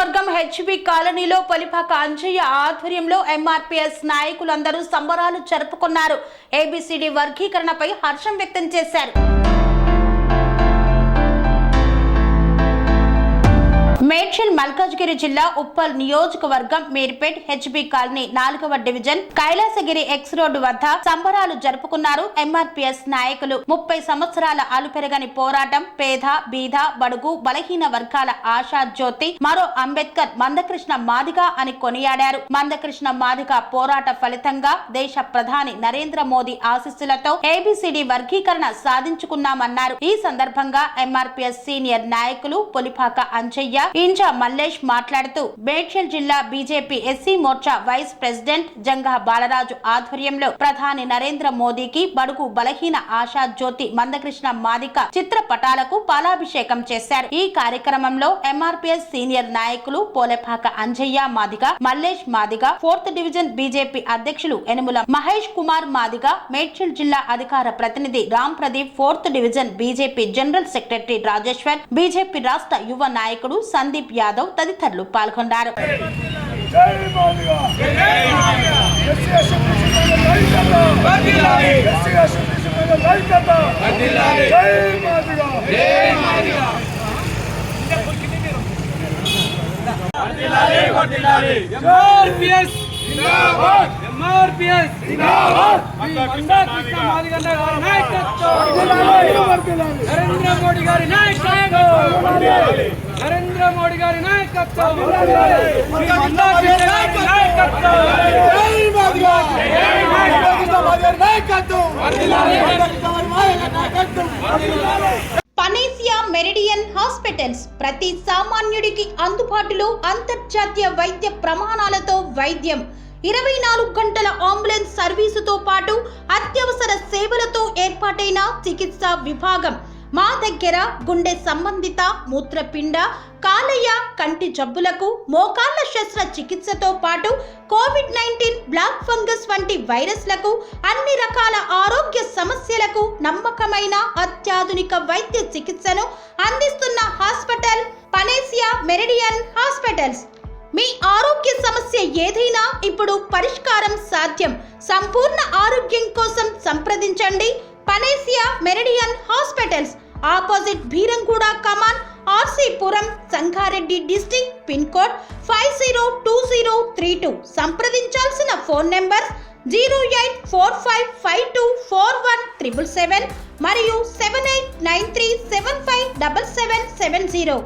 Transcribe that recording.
నియోజకవర్గం హెచ్బి కాలనీలో పొలిపాక అంజయ్య ఆధ్వర్యంలో ఎంఆర్పీఎస్ నాయకులందరూ సంబరాలు జరుపుకున్నారు. ఏబిసిడి వర్గీకరణపై హర్షం వ్యక్తం చేశారు. మేడ్చల్ మల్కాజ్గిరి జిల్లా ఉప్పల్ నియోజకవర్గం మీర్పేట్ హెచ్బి కాలనీ 4వ డివిజన్ కైలాసగిరి ఎక్స్ రోడ్డు వద్ద సంబరాలు జరుపుకున్నారు. ఎంఆర్పీఎస్ నాయకులు 30 సంవత్సరాల అలుపెరగని పోరాటం, పేద బీద బడుగు బలహీన వర్గాల ఆశా జ్యోతి మరో అంబేద్కర్ మందకృష్ణ మాదిగ అని కొనియాడారు. మందకృష్ణ మాదిగ పోరాట ఫలితంగా దేశ ప్రధాని నరేంద్ర మోదీ ఆశీస్సులతో ఏబిసిడి వర్గీకరణ సాధించుకున్నామన్నారు. ఈ సందర్భంగా ఎంఆర్పీఎస్ సీనియర్ నాయకులు పొలిపాక అంజయ్య, ఇంజా మల్లేష్ మాట్లాడుతూ మేడ్చల్ జిల్లా BJP SC Morcha vice president Janga Balaraju ఆధ్వర్యంలో ప్రధాని నరేంద్ర మోదీకి బడుగు బలహీన ఆశా జ్యోతి మందకృష్ణ మాదిక చిత్రపటాలకు పాలాభిషేకం చేశారు. ఈ కార్యక్రమంలో ఎంఆర్పీఎస్ సీనియర్ నాయకులు Polepaka Anjaiah Madiga, Mallesh Madiga, 4th division BJP అధ్యక్షులు యనుమల మహేష్ కుమార్ మాదిగ, మేడ్చల్ జిల్లా అధికార ప్రతినిధి Ram Pradeep, 4th division BJP general secretary Rajeshwar, BJP రాష్ట్ర యువ నాయకుడు సందీప్ యాదవ్ తదితరులు పాల్గొన్నారు. నరేంద్ర మోడీ గారి నాయకత్వం, నరేంద్ర మోడీ గారి నాయకత్వం, పనేసియా మెరిడియన్ హాస్పిటల్స్ ప్రతి సామాన్యుడికి అందుబాటులో అంతర్జాతీయ వైద్య ప్రమాణాలతో వైద్యం, 24 గంటల అంబులెన్స్ సర్వీసుతో పాటు అత్యవసర సేవలతో ఏర్పాటైన చికిత్సా విభాగం. మా దగ్గర గుండె సంబంధిత, మూత్రపిండ, కాలేయ, కంటి జబ్బులకు, మోకాళ్ల శస్త్ర చికిత్సతో పాటు కోవిడ్-19, బ్లాక్ ఫంగస్ వంటి వైరస్లకు, అన్ని రకాల ఆరోగ్య సమస్యలకు నమ్మకమైన అత్యాధునిక వైద్య చికిత్సను అందిస్తున్న హాస్పిటల్ పనేసియా మెరిడియన్ హాస్పిటల్స్. మీ ఆరోగ్య సమస్య ఏదైనా ఇప్పుడు పరిష్కారం సాధ్యం. సంపూర్ణ ఆరోగ్యం కోసం సంప్రదించండి Panacea Meridian hospitals, opposite Bheeramguda Kaman, RC Puram, Sangareddy district, pin code 502032. సంప్రదించాల్సిన ఫోన్ నెంబర్ 0845524177 మరియు 7893757770.